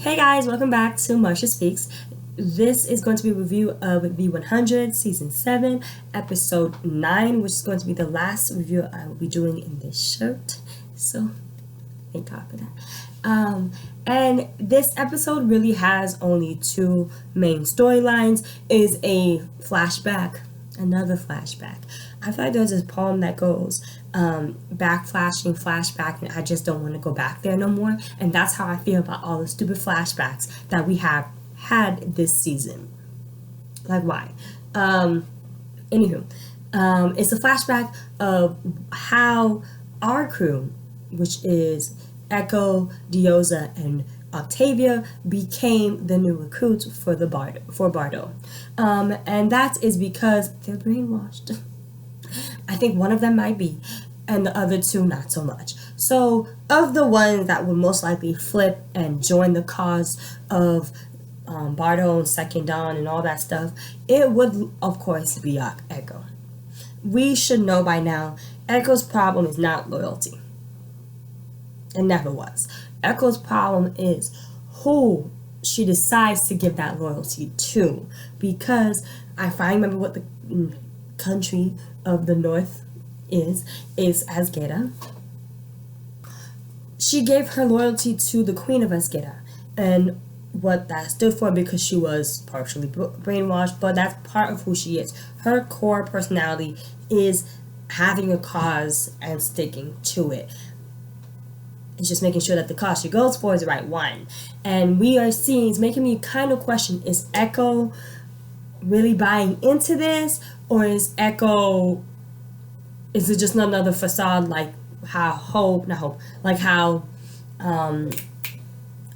Hey guys, welcome back to Marsha Speaks. This is going to be a review of V100 Season 7, Episode 9, which is going to be the last review I will be doing in this shirt. So, thank God for that. And this episode really has only two main storylines. Is a flashback, another flashback. I feel like there's this poem that goes backflashing, flashback, and I just don't want to go back there no more. And that's how I feel about all the stupid flashbacks that we have had this season. Like, why? Anywho, it's a flashback of how our crew, which is Echo, Diyoza, and Octavia, became the new recruits for Bardo. And that is because they're brainwashed. I think one of them might be, and the other two not so much. So, of the ones that would most likely flip and join the cause of Bardo and Second Dawn and all that stuff, it would, of course, be Echo. We should know by now, Echo's problem is not loyalty. It never was. Echo's problem is who she decides to give that loyalty to. Because if I remember what the country of the north is Azgeda. She gave her loyalty to the Queen of Azgeda, and what that stood for, because she was partially brainwashed, but that's part of who she is. Her core personality is having a cause and sticking to it. It's just making sure that the cause she goes for is the right one. And we are seeing, it's making me kind of question, is Echo really buying into this? Or is it just another facade, like how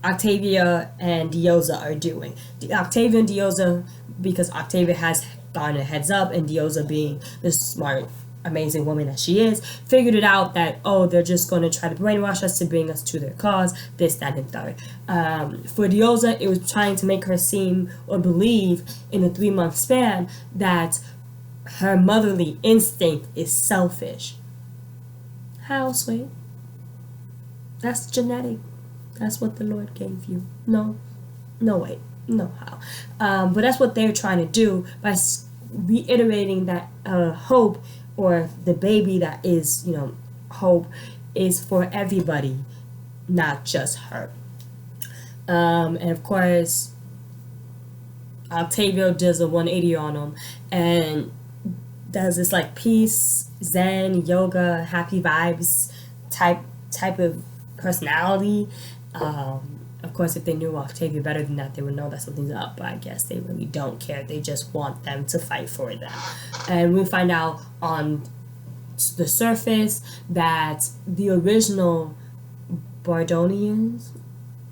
Octavia and Diyoza are doing? Octavia and Diyoza, because Octavia has gotten a heads up, and Diyoza, being the smart, amazing woman that she is, figured it out that, they're just going to try to brainwash us to bring us to their cause, this, that, and third. For Diyoza, it was trying to make her seem or believe in a 3-month span that her motherly instinct is selfish. How, sweet? That's genetic. That's what the Lord gave you. No way. No how. But that's what they're trying to do by reiterating that hope, or the baby that is, hope, is for everybody, not just her. And of course, Octavia does a 180 on him and does this like peace, zen, yoga, happy vibes type of personality. Of course, if they knew Octavia better than that, they would know that something's up, but I guess they really don't care. They just want them to fight for them. And we find out on the surface that the original Bardonians,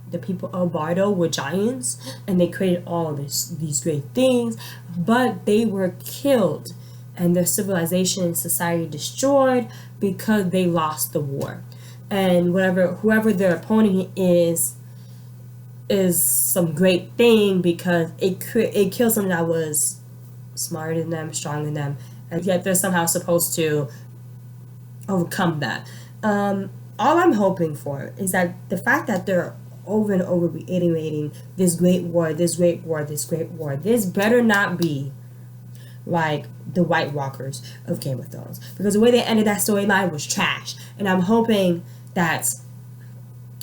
the people of Bardo, were giants, and they created all these great things, but they were killed and their civilization and society destroyed because they lost the war. And whoever their opponent is some great thing, because it killed someone that was smarter than them, stronger than them, and yet they're somehow supposed to overcome that. All I'm hoping for is that the fact that they're over and over reiterating this great war, this great war, this great war, this better not be like the White Walkers of Game of Thrones, because the way they ended that storyline was trash. And I'm hoping that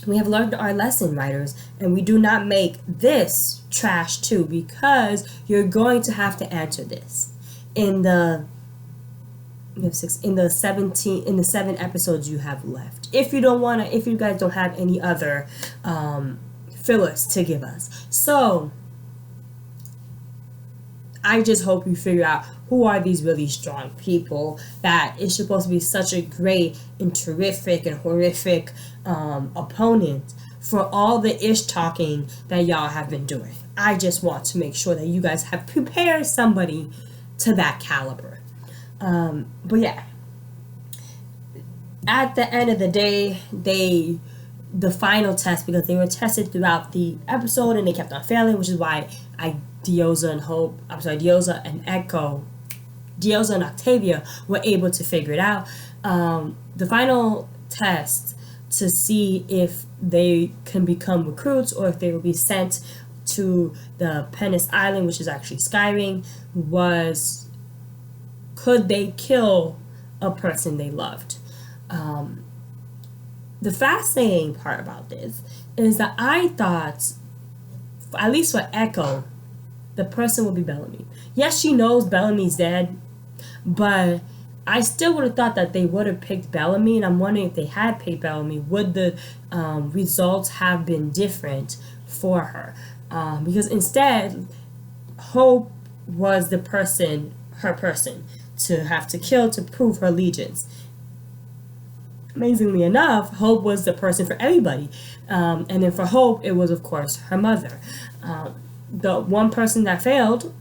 we have learned our lesson, writers, and we do not make this trash too, because you're going to have to answer this in the 7 episodes you have left. If you guys don't have any other fillers to give us. So I just hope you figure out who are these really strong people that is supposed to be such a great and terrific and horrific opponent for all the ish talking that y'all have been doing. I just want to make sure that you guys have prepared somebody to that caliber. But yeah, at the end of the day, the final test, because they were tested throughout the episode and they kept on failing, which is why Diyoza and Octavia were able to figure it out. The final test to see if they can become recruits or if they will be sent to the Pennis Island, which is actually Skyring, was could they kill a person they loved? The fascinating part about this is that I thought, at least for Echo, the person will be Bellamy. Yes, she knows Bellamy's dead, but I still would have thought that they would have picked Bellamy, and I'm wondering if they had picked Bellamy, would the results have been different for her? Because instead, Hope was the person, her person, to have to kill to prove her allegiance. Amazingly enough, Hope was the person for everybody. And then for Hope, it was, of course, her mother. The one person that failed,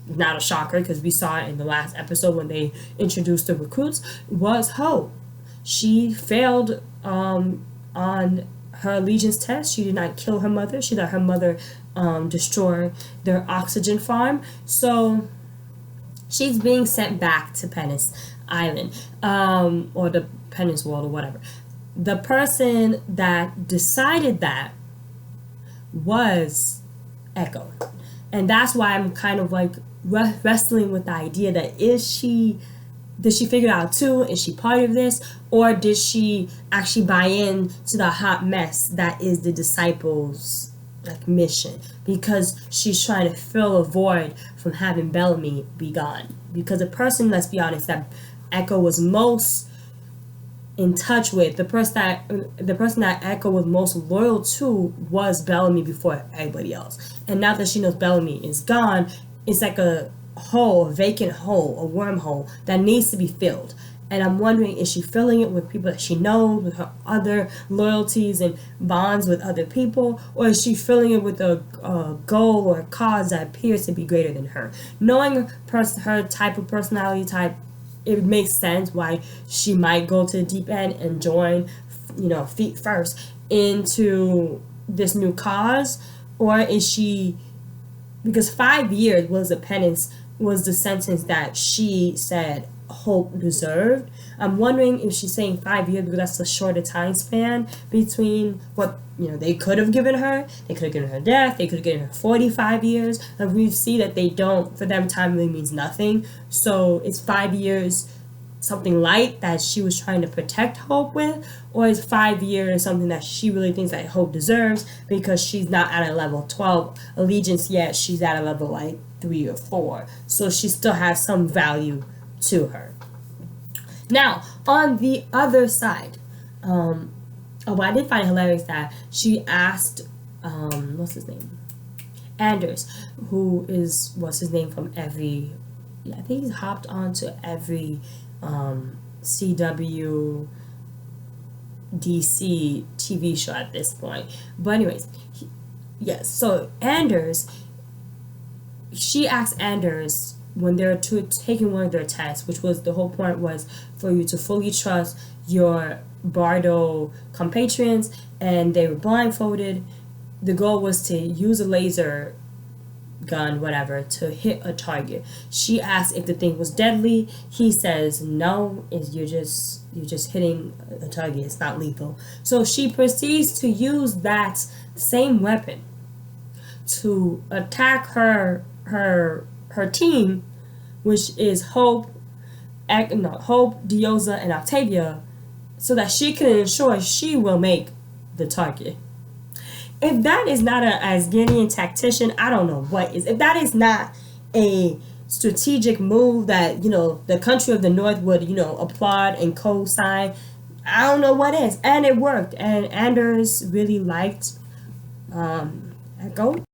not a shocker because we saw it in the last episode when they introduced the recruits, was Hope. She failed on her allegiance test. She did not kill her mother. She let her mother destroy their oxygen farm. So she's being sent back to Pennis Island, or the Pennis World or whatever. The person that decided that was Echo. And that's why I'm kind of like wrestling with the idea that did she figure it out too? Is she part of this? Or did she actually buy in to the hot mess that is the disciples' mission? Because she's trying to fill a void from having Bellamy be gone. Because the person, let's be honest, that Echo was most in touch with, the person that Echo was most loyal to was Bellamy before everybody else. And now that she knows Bellamy is gone, it's like a hole, a vacant hole, a wormhole that needs to be filled. And I'm wondering, is she filling it with people that she knows, with her other loyalties and bonds with other people, or is she filling it with a goal or a cause that appears to be greater than her? Knowing her type of personality type, it makes sense why she might go to the deep end and join, feet first into this new cause. Or is she, because 5 years was the sentence that she said Hope deserved. I'm wondering if she's saying 5 years because that's a shorter time span between what they could have given her. They could have given her death. They could have given her 45 years. And we see that they don't. For them, time really means nothing. So it's 5 years something light that she was trying to protect Hope with, or is 5 years something that she really thinks that Hope deserves because she's not at a level 12 allegiance yet. She's at a level like 3 or 4. So she still has some value to her. Now, on the other side, I did find it hilarious that she asked, what's his name? Anders, what's his name from every, I think he's hopped onto every CW DC TV show at this point. But anyways, yes, so Anders, she asked Anders when they're taking one of their tests, which was the whole point was for you to fully trust your Bardo compatriots, and they were blindfolded. The goal was to use a laser gun, whatever, to hit a target. She asked if the thing was deadly. He says no, you're just hitting a target. It's not lethal. So she proceeds to use that same weapon to attack her team, which is Hope, Diyoza, and Octavia, so that she can ensure she will make the target. If that is not a Asgardian tactician, I don't know what is. If that is not a strategic move that, the country of the North would, applaud and co-sign, I don't know what is. And it worked. And Anders really liked Echo.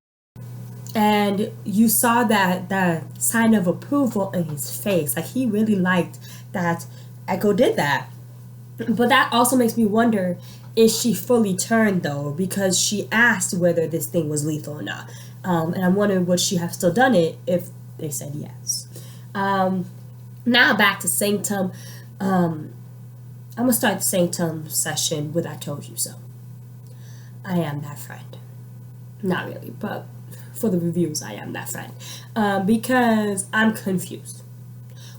And you saw that sign of approval in his face. Like, he really liked that Echo did that. But that also makes me wonder, is she fully turned, though? Because she asked whether this thing was lethal or not. And I'm wondering, would she have still done it if they said yes? Now back to Sanctum. I'm going to start the Sanctum session with I told you so. I am that friend. Not really, but for the reviews, I am that friend. Because I'm confused.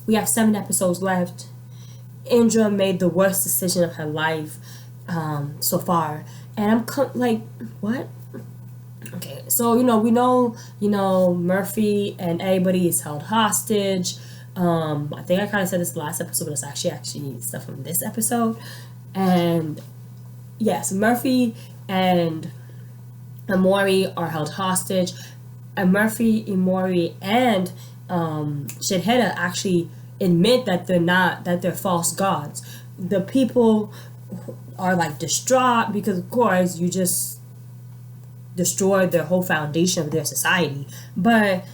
We have 7 episodes left. Indra made the worst decision of her life. so far, and like, what? Okay, so we know Murphy and everybody is held hostage. I think I kind of said this last episode, but it's actually stuff from this episode. And yes, Murphy and Emori are held hostage. And Murphy, Emori, and Shinheta actually admit that they're false gods. The people are like distraught because, of course, you just destroyed their whole foundation of their society. But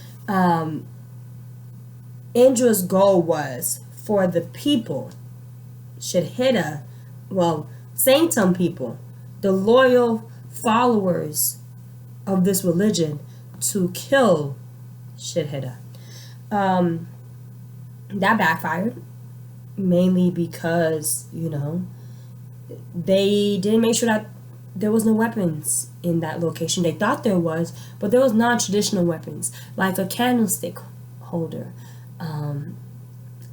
Indra's goal was for the people, Shinheta, Sanctum people, the loyal followers of this religion, to kill Shinheta. That backfired, mainly because they didn't make sure that there was no weapons in that location. They thought there was, but there was non-traditional weapons like a candlestick holder.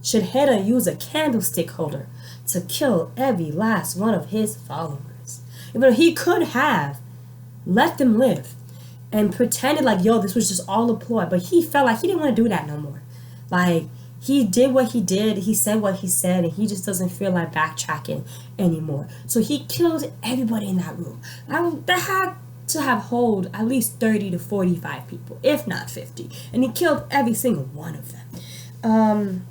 Shinheta used a candlestick holder to kill every last one of his followers. Even he could have let them live and pretended like, yo, this was just all a ploy, but he felt like he didn't want to do that no more. Like, he did what he did, he said what he said, and he just doesn't feel like backtracking anymore. So he killed everybody in that room. That had to have hold at least 30 to 45 people, if not 50. And he killed every single one of them.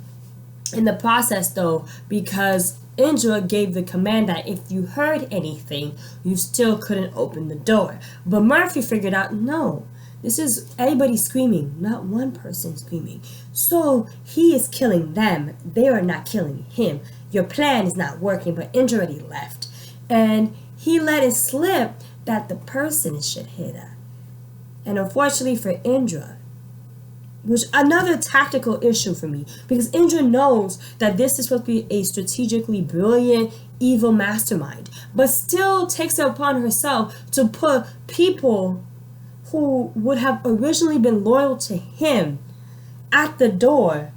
In the process, though, because Indra gave the command that if you heard anything, you still couldn't open the door. But Murphy figured out, no, this is everybody screaming, not one person screaming. So he is killing them. They are not killing him. Your plan is not working, but Indra already left. And he let it slip that the person is Shinheta. And unfortunately for Indra, which another tactical issue for me, because Indra knows that this is supposed to be a strategically brilliant evil mastermind, but still takes it upon herself to put people who would have originally been loyal to him at the door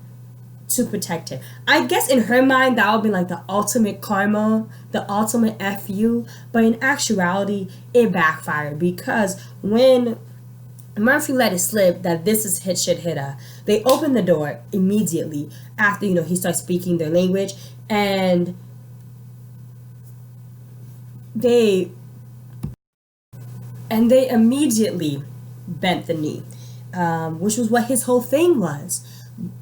to protect him. I guess in her mind that would be like the ultimate karma, the ultimate FU, but in actuality it backfired, because when Murphy let it slip that this is Shinheta, they open the door immediately after he starts speaking their language, and they immediately bent the knee, which was what his whole thing was.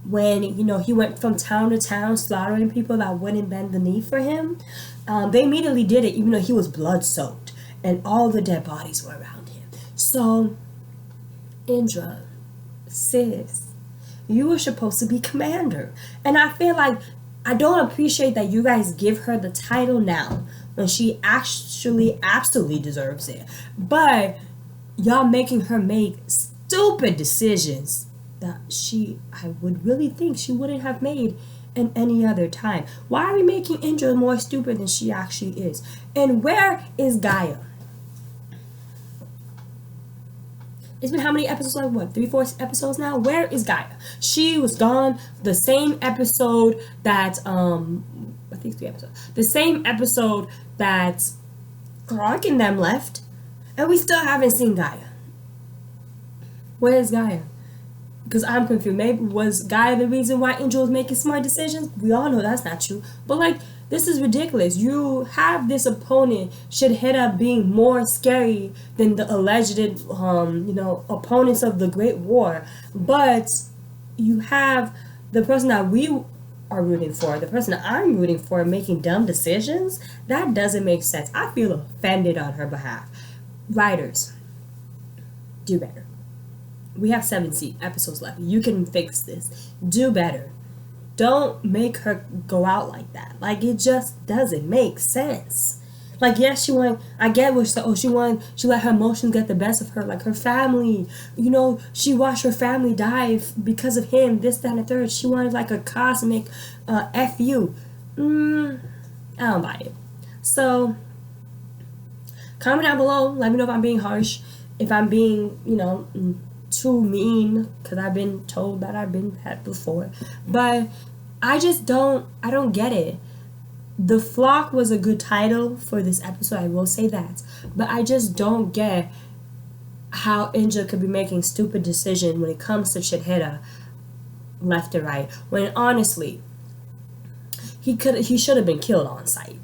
When he went from town to town slaughtering people that wouldn't bend the knee for him, they immediately did it, even though he was blood soaked and all the dead bodies were around him. So Indra, sis, you were supposed to be commander. And I feel like I don't appreciate that you guys give her the title now when she actually absolutely deserves it. But y'all making her make stupid decisions that I would really think she wouldn't have made in any other time. Why are we making Indra more stupid than she actually is? And where is Gaia? It's been how many episodes? Like what, 3-4 episodes now? Where is Gaia? She was gone the same episode that I think 3 episodes. The same episode that Clark and them left, and we still haven't seen Gaia. Where is Gaia? Because I'm confused. Maybe was Gaia the reason why Angel was making smart decisions? We all know that's not true. But like, this is ridiculous. You have this opponent, Shinheta, being more scary than the alleged, opponents of the Great War. But you have the person that we are rooting for, the person that I'm rooting for, making dumb decisions. That doesn't make sense. I feel offended on her behalf. Writers, do better. We have 7 episodes left. You can fix this. Do better. Don't make her go out like that. Like, it just doesn't make sense. Like, yes, she went, I get what she let her emotions get the best of her. Like, her family, she watched her family die because of him, this, that, and the third. She wanted, like, a cosmic FU. I don't buy it. So, comment down below. Let me know if I'm being harsh. If I'm being, too mean, because I've been told that I've been that before. But I don't get it. The Flock was a good title for this episode, I will say that. But I just don't get how Indra could be making stupid decisions when it comes to Chidhita left and right. When honestly, he should have been killed on sight.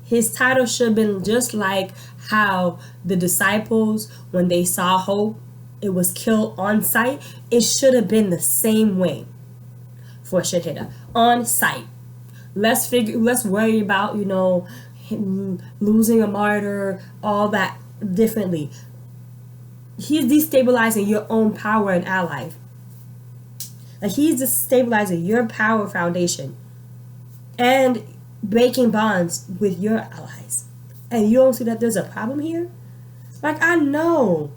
His title should have been just like how the disciples, when they saw Hope, it was killed on sight. It should have been the same way for Chidhita. On sight. Let's worry about, him losing a martyr, all that differently. He's destabilizing your own power and ally. Like, he's destabilizing your power foundation and breaking bonds with your allies. And you don't see that there's a problem here? Like, I know,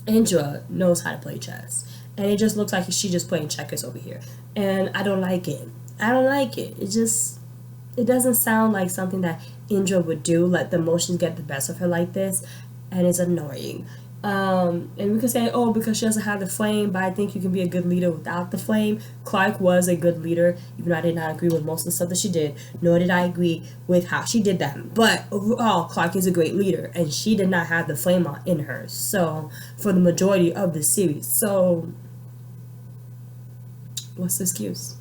Indra knows how to play chess. And it just looks like she's just playing checkers over here. And I don't like it. It doesn't sound like something that Indra would do, let the emotions get the best of her like this. And it's annoying. And we could say, oh, because she doesn't have the flame, but I think you can be a good leader without the flame. Clarke was a good leader, even though I did not agree with most of the stuff that she did, nor did I agree with how she did that. But overall, Clarke is a great leader, and she did not have the flame in her, so, for the majority of the series. So, what's the excuse?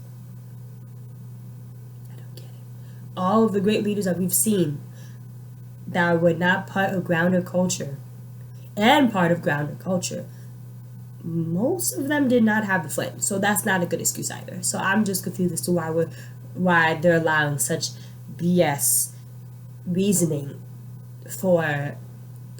I don't get it. All of the great leaders that we've seen that were not part of grounded culture, and part of grounded culture, most of them did not have the flame. So that's not a good excuse either. So I'm just confused as to why they're allowing such BS reasoning for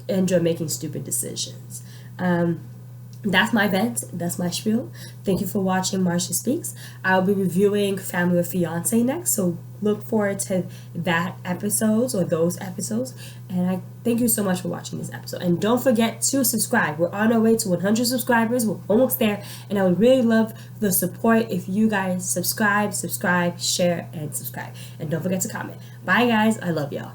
Indra making stupid decisions. That's my vent. That's my spiel. Thank you for watching Marsha Speaks. I'll be reviewing Family of Fiancé next, so look forward to that episodes or those episodes. And I thank you so much for watching this episode. And don't forget to subscribe. We're on our way to 100 subscribers. We're almost there. And I would really love the support if you guys subscribe, share, and subscribe. And don't forget to comment. Bye, guys. I love y'all.